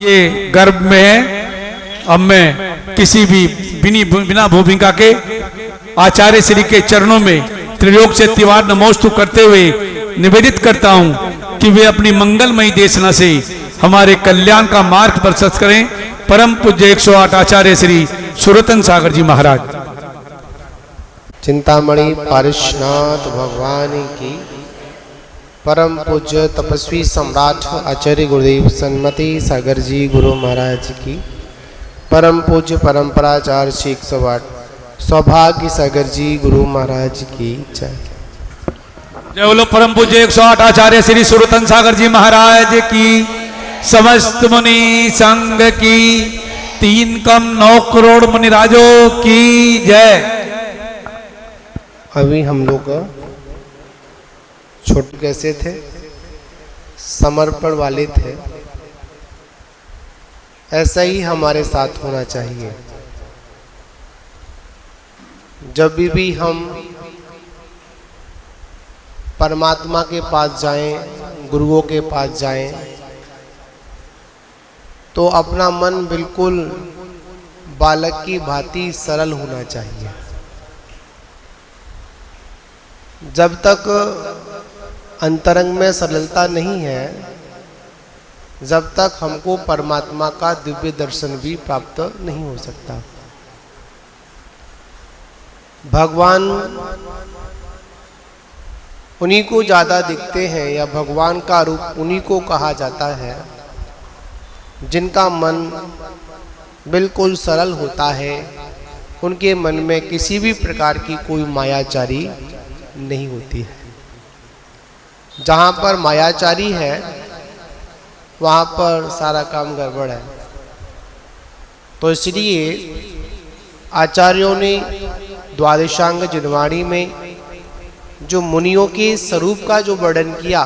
ये गर्भ में है। अब मैं किसी भी बिना भूमिका के आचार्य श्री के चरणों में त्रिलोक से तिवार नमोस्तु करते हुए निवेदित करता हूं कि वे अपनी मंगलमयी देशना से हमारे कल्याण का मार्ग प्रशस्त करें। परम पूज्य 108 आचार्य श्री सुरतन सागर जी महाराज। चिंतामणि पारिशनाथ भगवान की, परम पूज्य तपस्वी सम्राट आचार्य गुरुदेव सन्मति सागर जी गुरु महाराज की, परम पूज्य परंपराचार्य श्री 108 सौभाग्य सागर जी गुरु महाराज की जय। जय बोलो परम पूज्य 108 आचार्य श्री सुरतन सागर जी महाराज की, समस्त मुनि संघ की, 3 कम 9 करोड़ मुनि राजों की जय। अभी हम लोग छोटे कैसे थे, समर्पण वाले थे, ऐसा ही हमारे साथ होना चाहिए। जब भी हम परमात्मा के पास जाएं, गुरुओं के पास जाएं, तो अपना मन बिल्कुल बालक की भांति सरल होना चाहिए। जब तक अंतरंग में सरलता नहीं है, जब तक हमको परमात्मा का दिव्य दर्शन भी प्राप्त नहीं हो सकता। भगवान उन्हीं को ज़्यादा दिखते हैं, या भगवान का रूप उन्हीं को कहा जाता है जिनका मन बिल्कुल सरल होता है। उनके मन में किसी भी प्रकार की कोई मायाचारी नहीं होती है। जहाँ पर मायाचारी है वहाँ पर सारा काम गड़बड़ है। तो इसलिए आचार्यों ने द्वादशांग जिनवाणी में जो मुनियों के स्वरूप का जो वर्णन किया,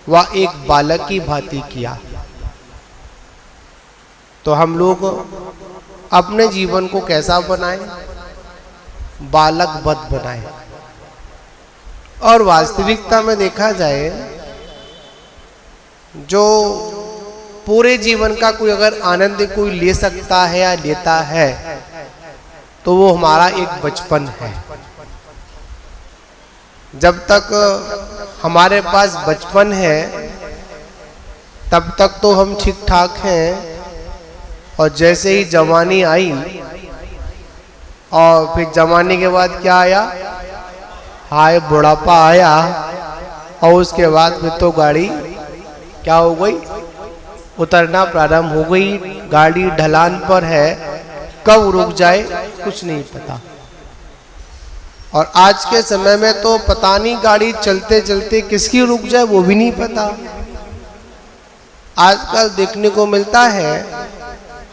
वह एक बालक की भांति किया। तो हम लोग अपने जीवन को कैसा बनाएं? बालक वत बनाएं। और वास्तविकता में देखा जाए, जो पूरे जीवन का कोई अगर आनंद कोई ले सकता है या लेता है, तो वो हमारा एक बचपन है। जब तक हमारे पास बचपन है, तब तक तो हम ठीक ठाक हैं। और जैसे ही जवानी आई, और फिर जवानी के बाद क्या आया? हाय बुढ़ापा आया। और उसके बाद फिर तो गाड़ी क्या हो गई? उतरना प्रारंभ हो गई। गाड़ी ढलान पर है, कब रुक जाए कुछ नहीं पता। और आज के समय में तो पता नहीं गाड़ी चलते चलते किसकी रुक जाए वो भी नहीं पता। आजकल देखने को मिलता है,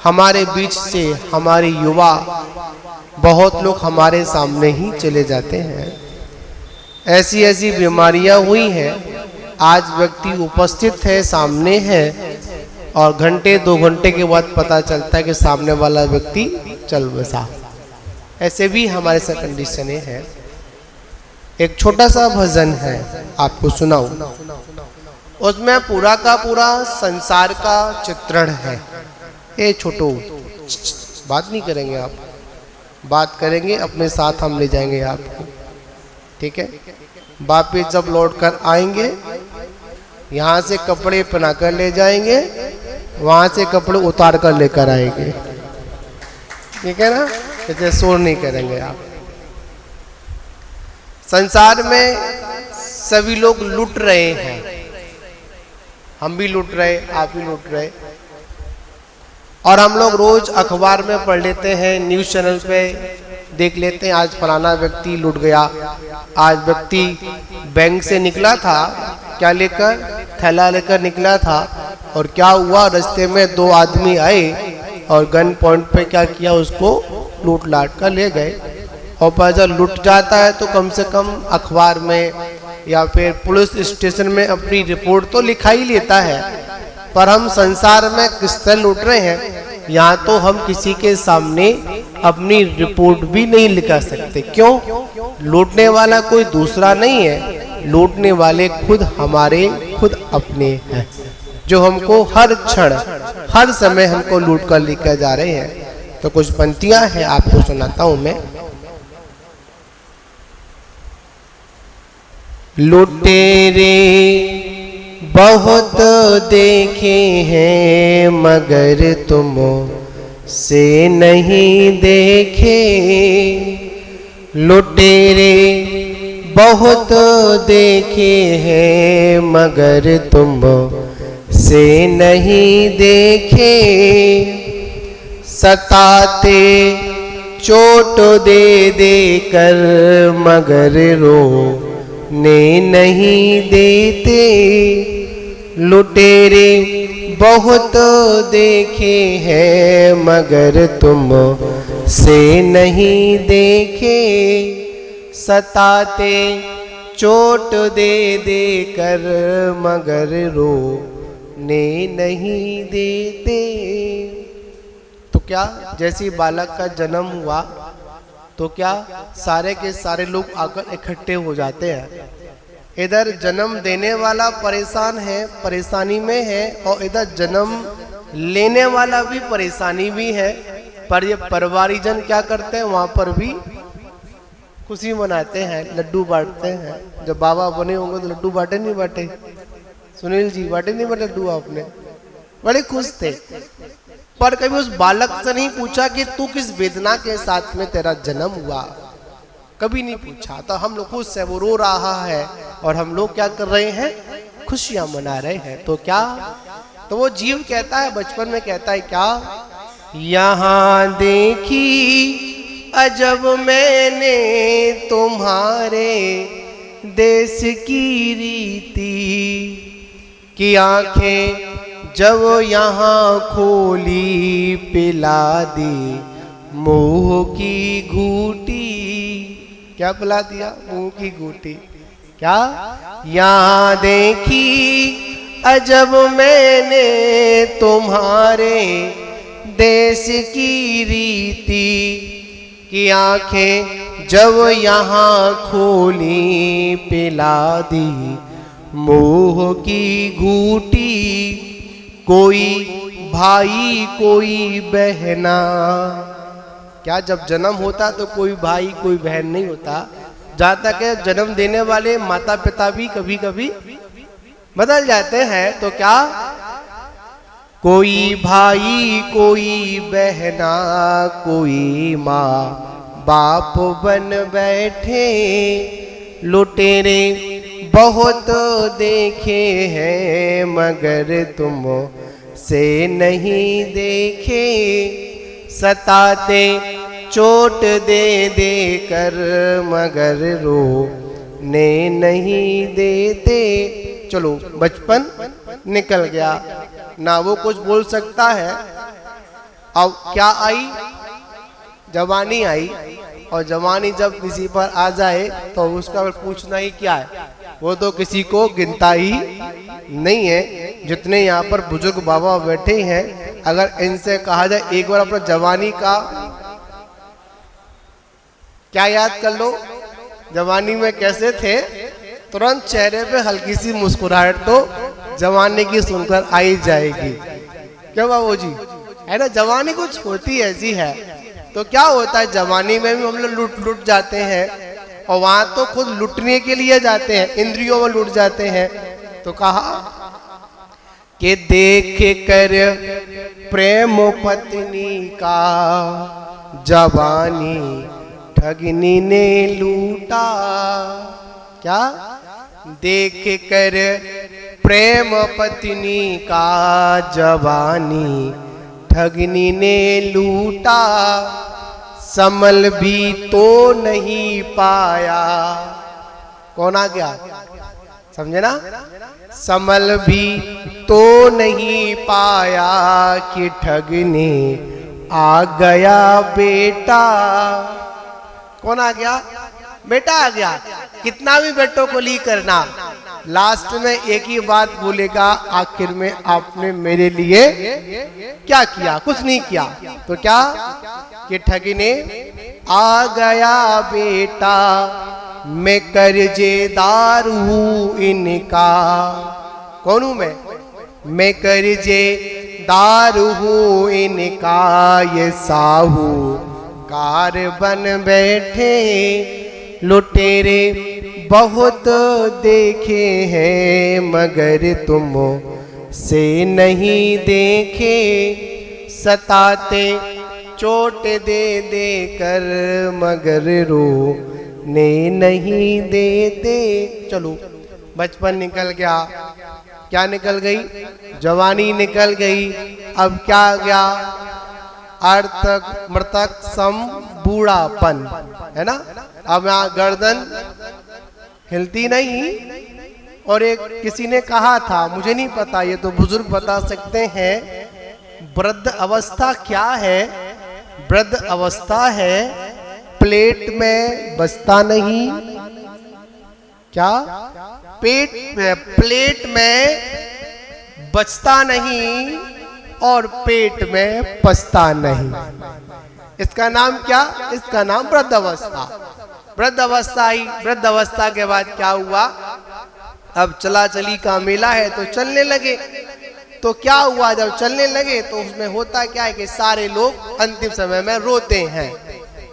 हमारे बीच से हमारे युवा बहुत लोग हमारे सामने ही चले जाते हैं। ऐसी ऐसी बीमारियां हुई हैं, आज व्यक्ति उपस्थित है, सामने है, और घंटे 2 घंटे के बाद पता चलता है कि सामने वाला व्यक्ति चल बसा। ऐसे भी हमारे साथ कंडीशनें हैं। एक छोटा सा भजन है, आपको सुनाऊं। उसमें पूरा का पूरा संसार का चित्रण है। ए छोटो, बात नहीं करेंगे आप, बात करेंगे अपने साथ, हम ले जाएंगे आपको, ठीक है? वापिस जब लौट कर आएंगे, यहाँ से कपड़े पहना कर ले जाएंगे, वहाँ से कपड़े उतार कर लेकर आएंगे, ठीक है ना? इसे शोर नहीं करेंगे आप। संसार में सभी लोग लूट रहे हैं, हम भी लूट रहे, आप भी लूट रहे। और हम लोग रोज अखबार में पढ़ लेते हैं, न्यूज़ चैनल पे देख लेते हैं, आज फलाना व्यक्ति लूट गया, आज व्यक्ति बैंक से निकला था, क्या लेकर? थैला लेकर निकला था, और क्या हुआ? रास्ते में 2 आदमी आए और गन पॉइंट पे क्या किया? उसको लूट लाट कर ले गए। और पर जब लूट जाता है तो कम से कम अखबार में या फिर पुलिस स्टेशन में अपनी रिपोर्ट तो लिखा ही लेता है। पर हम संसार में किस तरह लूट रहे हैं, यहाँ तो हम किसी के सामने अपनी रिपोर्ट भी नहीं लिखा सकते। क्यों? लूटने वाला कोई दूसरा नहीं है, लूटने वाले खुद हमारे खुद अपने हैं, जो हमको हर क्षण हर समय हमको लूट कर लेकर जा रहे हैं। तो कुछ पंक्तियां हैं, आपको सुनाता हूं मैं। लुटेरे बहुत देखे हैं मगर तुम से नहीं देखे। लुटेरे बहुत देखे हैं मगर तुम से नहीं देखे। सताते चोट दे दे कर मगर रोने नहीं देते। लुटेरे बहुत देखे हैं मगर तुम से नहीं देखे। सताते चोट दे दे कर मगर रोने नहीं देते। तो क्या जैसे बालक का जन्म हुआ तो क्या सारे के सारे लोग आकर इकट्ठे हो जाते हैं। इधर जन्म देने वाला परेशान है, परेशानी में है, और इधर जन्म लेने वाला भी परेशानी भी है। पर ये परिवारीजन क्या करते हैं, वहां पर भी खुशी मनाते हैं, लड्डू बांटते हैं। जब बाबा बने होंगे तो लड्डू बांटे नहीं बांटे? सुनील जी बांटे नहीं बांटे लड्डू? आपने बड़े खुश थे। पर कभी उस बालक से नहीं पूछा कि तू किस वेदना के साथ में तेरा जन्म हुआ, कभी नहीं पूछा। तो हम लोग खुश है, वो रो रहा है और हम लोग क्या कर रहे हैं, खुशियां मना रहे हैं। तो क्या, तो वो जीव कहता है, बचपन में कहता है क्या, यहाँ देखी अजब मैंने तुम्हारे देश की रीति की आंखें जब यहाँ खोली पिला दी मुंह की घूटी। क्या पिला दिया? मुंह की घूटी। क्या? यहाँ देखी अजब मैंने तुम्हारे देश की रीति की आंखें जब यहाँ खोली पिला दी मुंह की घूटी। कोई भाई कोई बहना, क्या जब जन्म होता तो कोई भाई कोई बहन नहीं होता। जहाँ तक है जन्म देने वाले माता पिता भी कभी कभी बदल जाते हैं। तो क्या, कोई भाई कोई बहना कोई माँ बाप बन बैठे। लुटेरे बहुत देखे हैं मगर तुम से नहीं देखे। सताते चोट दे दे कर मगर रोने नहीं देते। चलो बचपन निकल गया ना, वो कुछ बोल सकता है। अब क्या आई, जवानी आई। और जवानी जब किसी पर आ जाए तो उसका पूछना ही क्या है, वो तो किसी को गिनता ही नहीं है। जितने यहाँ पर बुजुर्ग बाबा बैठे हैं, अगर इनसे कहा जाए एक बार अपना जवानी का क्या याद कर लो, जवानी में कैसे थे, तुरंत चेहरे पे हल्की सी मुस्कुराहट तो जवानी की सुनकर आई जाएगी। क्यों बाबू जी, है ना? जवानी कुछ होती ऐसी है। तो क्या होता है, जवानी में भी हम लोग लुट जाते हैं, और वहां तो खुद लुटने के लिए जाते हैं, इंद्रियों में लुट जाते हैं। तो कहा कि देख कर प्रेम पत्नी का जवानी ठगनी ने लूटा। क्या? देख कर प्रेम पत्नी का जवानी ठगनी ने लूटा। संभल भी तो नहीं पाया। कौन आ गया, समझे ना? संभल भी तो नहीं पाया कि ठगने आ गया बेटा। कौन आ गया? बेटा आ गया। कितना भी बेटों को ली करना, लास्ट में एक ही बात बोलेगा, आखिर में आपने मेरे लिए क्या किया? कुछ नहीं किया। तो क्या कि ठगने आ गया बेटा, मैं कर्जेदार हूँ इनका। कौन हूँ मैं? मैं कर्जेदार दारू हूँ इनका ये साहूकार बन बैठे। लुटेरे बहुत देखे हैं मगर तुम से नहीं देखे। सताते चोट दे दे कर मगर रोने नहीं देते। चलो बचपन निकल गया, क्या निकल गई? जवानी निकल गई। अब क्या गया? अर्थक मृतक सम बूढ़ापन, है ना। अब यहाँ गर्दन हिलती नहीं। और एक किसी ने कहा था, मुझे नहीं पता, ये तो बुजुर्ग बता सकते हैं, वृद्ध अवस्था क्या है? वृद्ध अवस्था है प्लेट में बचता नहीं, क्या पेट में, प्लेट में बचता नहीं और पेट में पचता नहीं। इसका नाम क्या? इसका नाम वृद्ध अवस्था। वृद्ध अवस्था ही, वृद्ध अवस्था के बाद क्या हुआ? अब चला चली का मेला है तो चलने लगे। तो क्या हुआ? जब चलने लगे तो उसमें होता क्या है कि सारे लोग अंतिम समय में रोते हैं,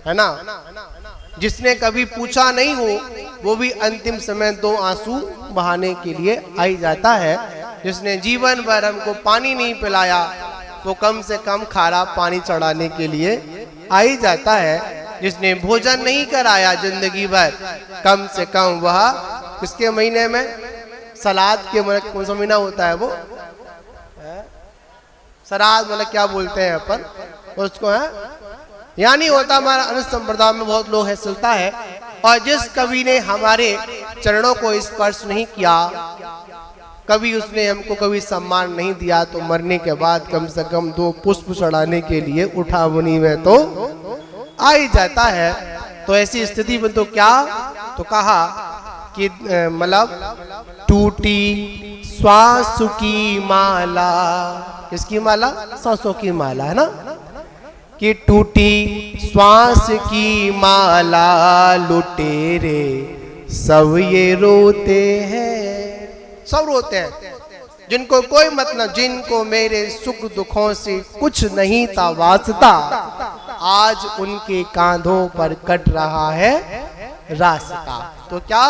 है ना। जिसने कभी पूछा नहीं हो वो भी अंतिम समय दो आंसू बहाने के लिए आई जाता है। जिसने जीवन भर हमको पानी नहीं पिलाया वो कम से कम खारा पानी चढ़ाने के लिए आई जाता है। जिसने भोजन नहीं कराया जिंदगी भर, कम से कम वह किसके महीने में, सलाद के मतलब कौन सा महीना होता है वो, श्राद्ध मतलब क्या बोलते हैं अपन उसको, है या नहीं होता। हमारा अनुष्ठ संप्रदाय में बहुत लोग है चलता है। और जिस कवि ने हमारे चरणों को स्पर्श नहीं किया, कभी उसने हमको कभी सम्मान नहीं दिया, तो मरने के बाद कम से कम 2 पुष्प चढ़ाने के लिए उठावनी में तो आ ही जाता है। तो ऐसी स्थिति में तो क्या, तो कहा कि मतलब टूटी श्वास की माला, किसकी माला? सांसों की माला, है ना। कि टूटी श्वास की माला लुटेरे सब ये रोते हैं। सब रोते हैं जिनको कोई मतलब, जिनको मेरे सुख दुखों से कुछ नहीं था वास्ता, आज उनके कांधों पर कट रहा है रास्ता। तो क्या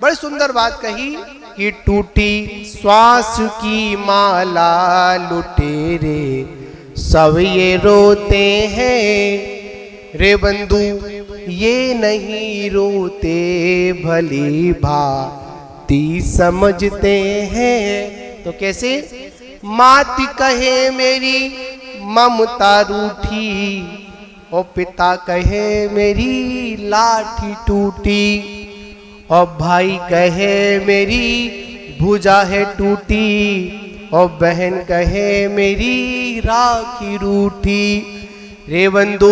बड़ी सुंदर बात कही कि टूटी श्वास की माला लुटेरे सब ये रोते हैं। रे बंधु ये नहीं रोते भली भांति समझते हैं। तो कैसे? मात कहे मेरी ममता रूठी, और पिता कहे मेरी लाठी टूटी, और भाई कहे मेरी भुजा है टूटी, और बहन कहे मेरी राखी रूठी। रे बंधु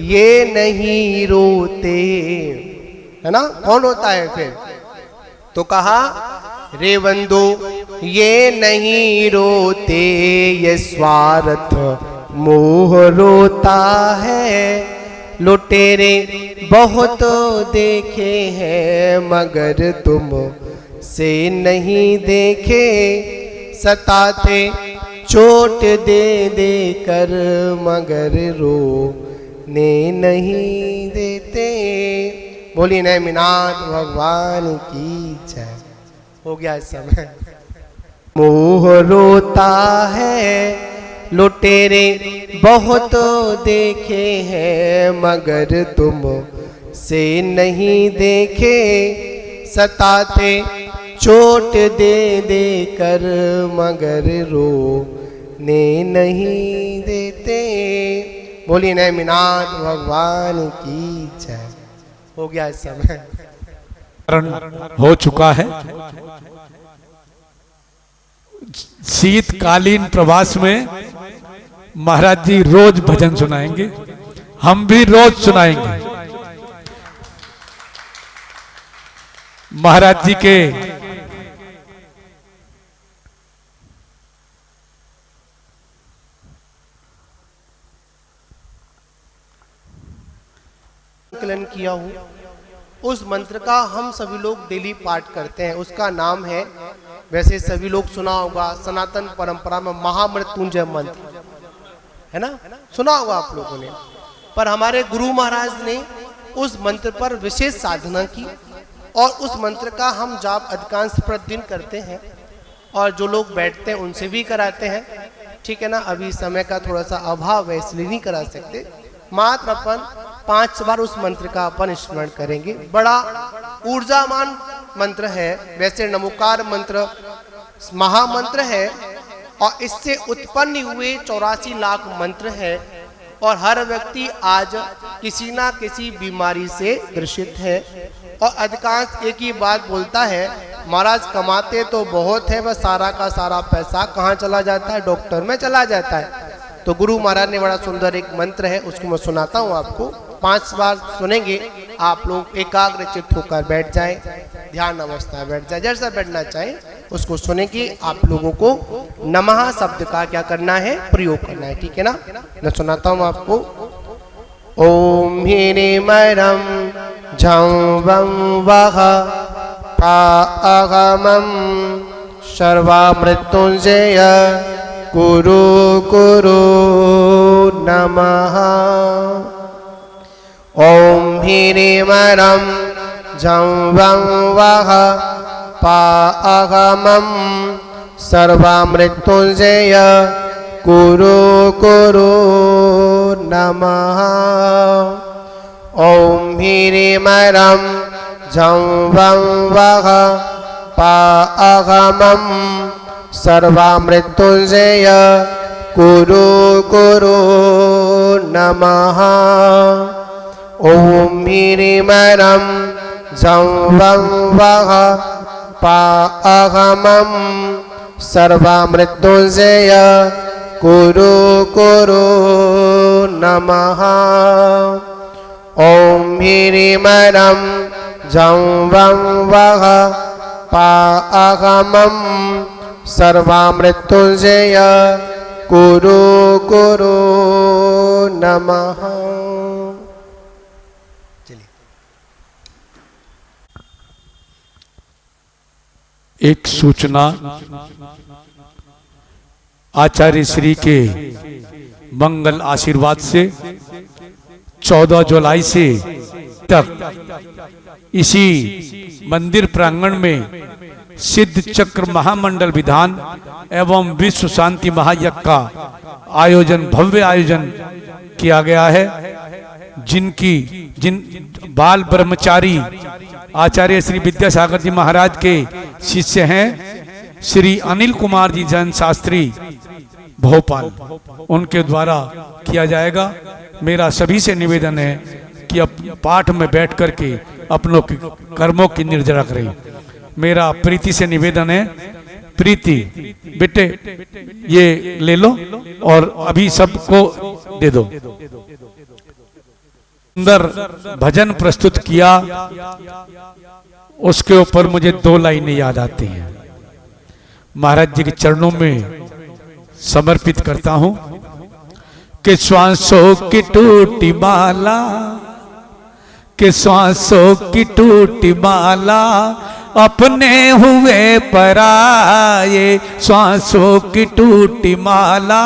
ये नहीं रोते, है ना। कौन होता है फिर? तो कहा रे बंधु ये नहीं रोते, ये स्वार्थ मोह रोता है। लुटेरे बहुत देखे हैं मगर तुम से नहीं देखे। सताते चोट दे दे कर मगर रोने नहीं देते। बोली नेमिनाथ भगवान की जय। हो गया इस समय। मोह रोता है लुटेरे बहुत देखे हैं मगर तुम से नहीं देखे। सताते चोट दे दे कर मगर रोने नहीं देते। बोली नेमिनाथ भगवान की जय। हो गया इस समय। हो चुका है। शीतकालीन प्रवास में महाराज जी रोज भजन सुनाएंगे, हम भी रोज सुनाएंगे। महाराज जी के संकलन किया हूँ, उस मंत्र का हम सभी लोग डेली पाठ करते हैं। उसका नाम है वैसे सभी लोग सुना होगा सनातन परंपरा में महामृत्युंजय मंत्र, है ना, सुना होगा आप लोगों ने। पर हमारे गुरु महाराज ने उस मंत्र पर विशेष साधना की और उस मंत्र का हम जाप अधिकांश प्रतिदिन करते हैं और जो लोग बैठते हैं उनसे भी कराते हैं, ठीक है ना। अभी समय का थोड़ा सा अभाव है इसलिए नहीं करा सकते। मात्र अपन 5 बार उस मंत्र का अपन स्मरण करेंगे। बड़ा ऊर्जामान मंत्र है। वैसे नमोकार मंत्र महामंत्र है और इससे उत्पन्न हुए 84 लाख मंत्र है और हर व्यक्ति आज किसी ना किसी बीमारी से ग्रसित है और अधिकांश एक ही बात बोलता है, महाराज कमाते तो बहुत है, वह सारा का सारा पैसा कहाँ चला जाता है, डॉक्टर में चला जाता है। तो गुरु महाराज ने बड़ा सुंदर एक मंत्र है, उसको मैं सुनाता हूँ आपको। 5 बार सुनेंगे, आप लोग एकाग्र चित्त होकर बैठ जाएं, ध्यान अवस्था बैठ जाए, जैसा बैठना चाहे उसको सुनेंगे। आप लोगों को नमः शब्द का क्या करना है, प्रयोग करना है, ठीक है ना। मैं सुनाता हूँ आपको। ओम ह्रीमरं झं वं वः पाअहमं सर्वमृत्युंजय कुरु कुरु नमः। ओम ह्रीमरं झं वं वः पाअहमं सर्वमृत्युंजय कुरु कुरु नमः। ओम ह्रीमरं झं वं वः पाअहमं सर्वमृत्युंजय कुरु कुरु नमः। ओम ह्रीमरं झं वं वः पाअहमं सर्वमृत्युंजय कुरु कुरु नमः। ओम ह्रीमरं झं वं वः पाअहमं सर्वमृत्युंजय कुरु कुरु नमः। एक सूचना, आचार्य श्री के मंगल आशीर्वाद से 14 जुलाई से तक इसी मंदिर प्रांगण में सिद्ध चक्र महामंडल विधान एवं विश्व शांति महायज्ञ का आयोजन, भव्य आयोजन किया गया है। जिन बाल ब्रह्मचारी आचार्य श्री विद्यासागर जी महाराज के शिष्य हैं श्री अनिल कुमार जी जैन शास्त्री भोपाल, उनके द्वारा किया जाएगा। मेरा सभी से निवेदन है कि अब पाठ में बैठ करके अपनों के कर्मों की निर्जरा करें। मेरा प्रीति से निवेदन है, प्रीति बेटे ये ले लो और अभी सबको दे दो। सुंदर भजन प्रस्तुत किया, उसके ऊपर मुझे 2 लाइनें याद आती हैं, महाराज जी के चरणों में समर्पित करता हूं कि श्वासों की टूटी माला, कि श्वासों की टूटी माला अपने हुए पराये, श्वासों की टूटी माला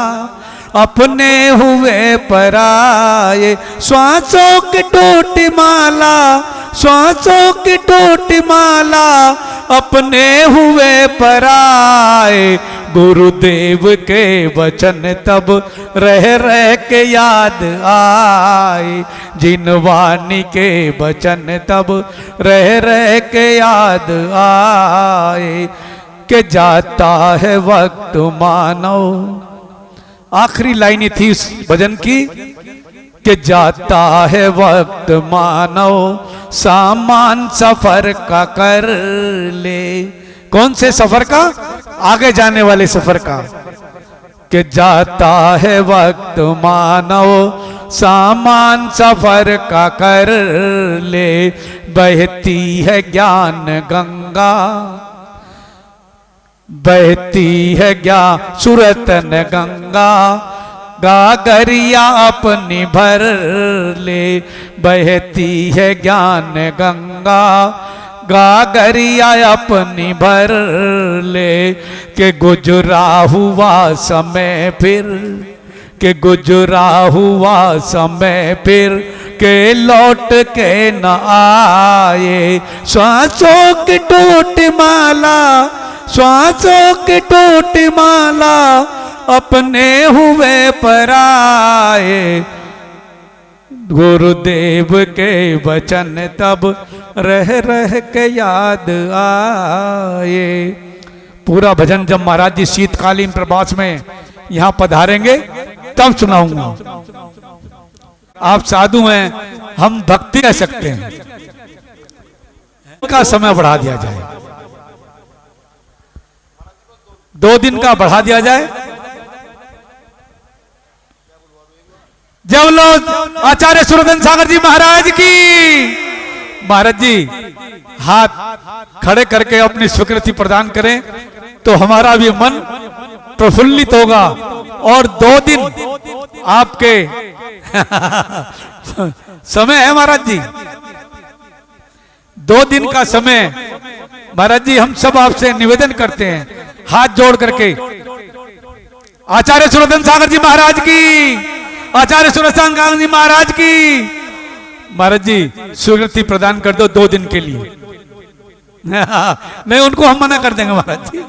अपने हुए पराये, श्वासों की टूटी माला, श्वासों की टूटी माला अपने हुए पराये। गुरुदेव के वचन तब रह रह के याद आए, जिन वाणी के वचन तब रह रह के याद आए। के जाता है वक्त मानो, आखिरी लाइन थी उस भजन की, कि जाता है वक्त मानो सामान सफर का कर ले। कौन से सफर का? आगे जाने वाले सफर का। कि जाता है वक्त मानो सामान सफर का कर ले, बहती है ज्ञान गंगा, बहती है ज्ञान सुरतन गंगा, गागरिया अपनी भर ले, बहती है ज्ञान गंगा, गागरिया अपनी भर ले के गुजरा हुआ समय फिर, के गुजरा हुआ समय फिर के लौट के न आए। श्वासों की टूट माला, श्वासों की टूट माला अपने हुए पराए। गुरुदेव के वचन तब रह रह के याद आए। पूरा भजन जब महाराज जी शीतकालीन प्रवास में यहाँ पधारेंगे तब सुनाऊंगा। आप साधु हैं, हम भक्ति कह सकते हैं। का समय बढ़ा दिया जाए, 2 दिन का बढ़ा दिया जाए। जब लोग आचार्य सुरधन सागर जी महाराज की, महाराज जी हाथ खड़े करके अपनी स्वीकृति प्रदान करें तो हमारा भी मन प्रफुल्लित होगा। और 2 दिन आपके समय है महाराज जी, 2 दिन का समय। महाराज जी हम सब आपसे निवेदन करते हैं हाथ जोड़ करके, आचार्य सुरधन सागर जी महाराज की, आचार्य सुरधन सागर जी महाराज की, महाराज जी स्वीकृति प्रदान कर दो 2 दिन के लिए। नहीं उनको हम मना कर देंगे महाराज जी।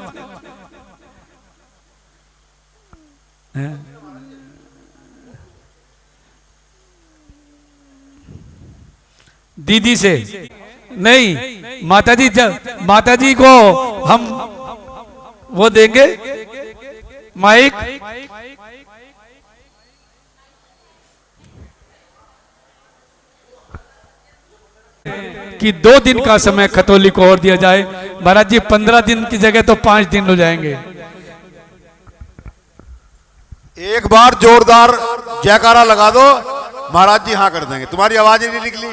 दीदी से नहीं, माताजी, जब माताजी को हम वो देंगे माइक। कि 2 दिन का समय खतौली को और दिया जाए। महाराज जी 15 दिन की जगह तो 5 दिन हो जाएंगे। एक बार जोरदार जयकारा लगा दो, महाराज जी हाँ कर देंगे। तुम्हारी आवाज ही नहीं निकली।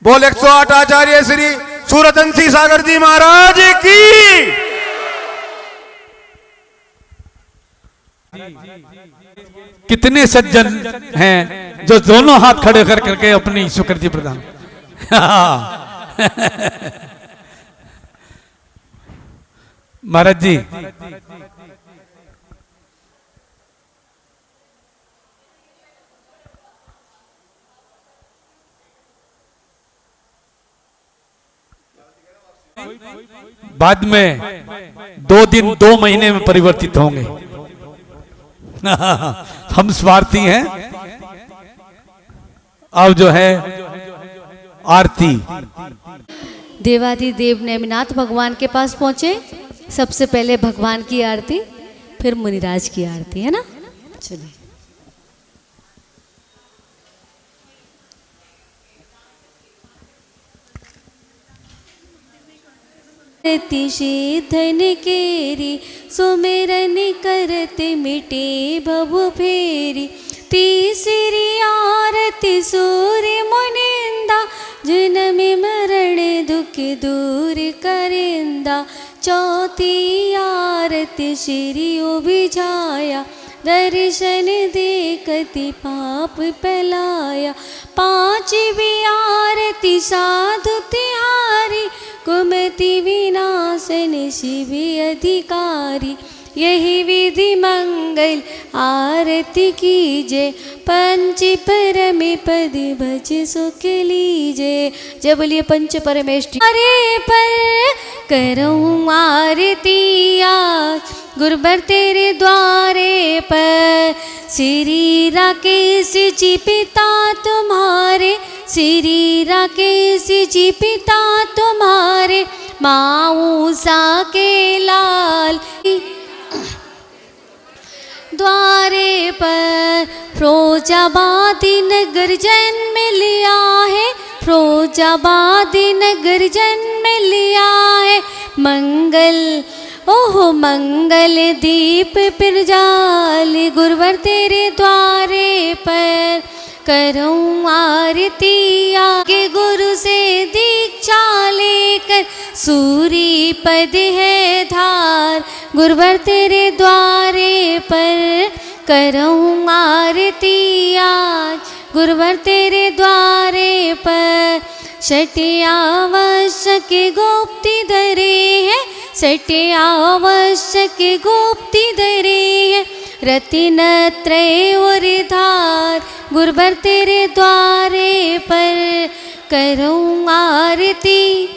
बोल 108 आचार्य श्री सूरधन सिंह सागर जी महाराज की। कितने सज्जन हैं जो दोनों हाथ खड़े कर करके अपनी स्वीकृति प्रदान। महाराज जी बाद में 2 दिन 2 महीने में परिवर्तित होंगे। हम स्वार्थी हैं। अब जो है आरती। देवादिदेव नेमिनाथ भगवान के पास पहुंचे। सबसे पहले भगवान की आरती, फिर मुनिराज की आरती, है ना। चलिए धन केरी सुमिरन करते मिटे भव फेरी। तीसरी आरती सूर्य मुनिंदा जन्म मरण दुख दूर करिंदा। चौथी आरती श्री उबिजाया दर्शन देखती पाप पलाया। 5वीं आरती साधु तिहारी कुमति विनाशन शिव अधिकारी। यही विधि मंगल आरती कीजे। पंच परम पद भज सुख लीजे। जय बोलिए पंच परमेष्टि। अरे पर करूँ आरती आज गुरुबर तेरे द्वारे पर। श्री राकेश जी पिता तुम्हारे, श्री राकेश जी पिता तुम्हारे। माँ सा के लाल द्वारे पर। फिरोजाबादी नगर जन्म लिया है, फिरोजाबादी नगर जन्म लिया है। मंगल ओहो मंगल दीप पिरजाल गुरुवर तेरे द्वारे पर। करूँ आरती आगे गुरु से दीक्षा लेकर। सूरी पद है धार गुरुवर तेरे द्वारे पर। करूँ आरती आज गुरुवर तेरे द्वारे पर। आवश्यक गोप्ति धरे हैं, सटे आवश्यक गोप्ति धरे हैं। रतिन त्रय और धार गुरुवर तेरे द्वारे पर करूँ आरती,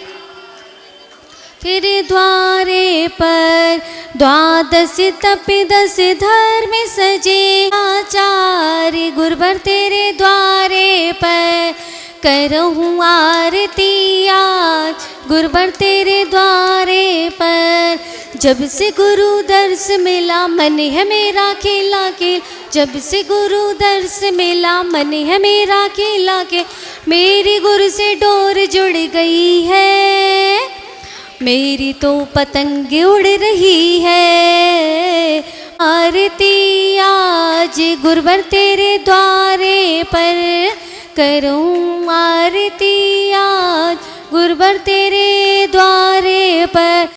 तेरे द्वारे पर द्वादश तपिदश धर्म सजे आचार्य गुरुवर तेरे द्वारे पर करहूँ आरती आज गुरुवर तेरे द्वारे पर। जब से गुरु दर्श मिला मन है मेरा खिला खिल, जब से गुरु दर्श मिला मन है मेरा खिला खिल। मेरी गुरु से डोर जुड़ गई है, मेरी तो पतंग उड़ रही है। आरती आज गुरुवर तेरे द्वारे पर करूँ आरती आज गुरुवर तेरे द्वारे पर।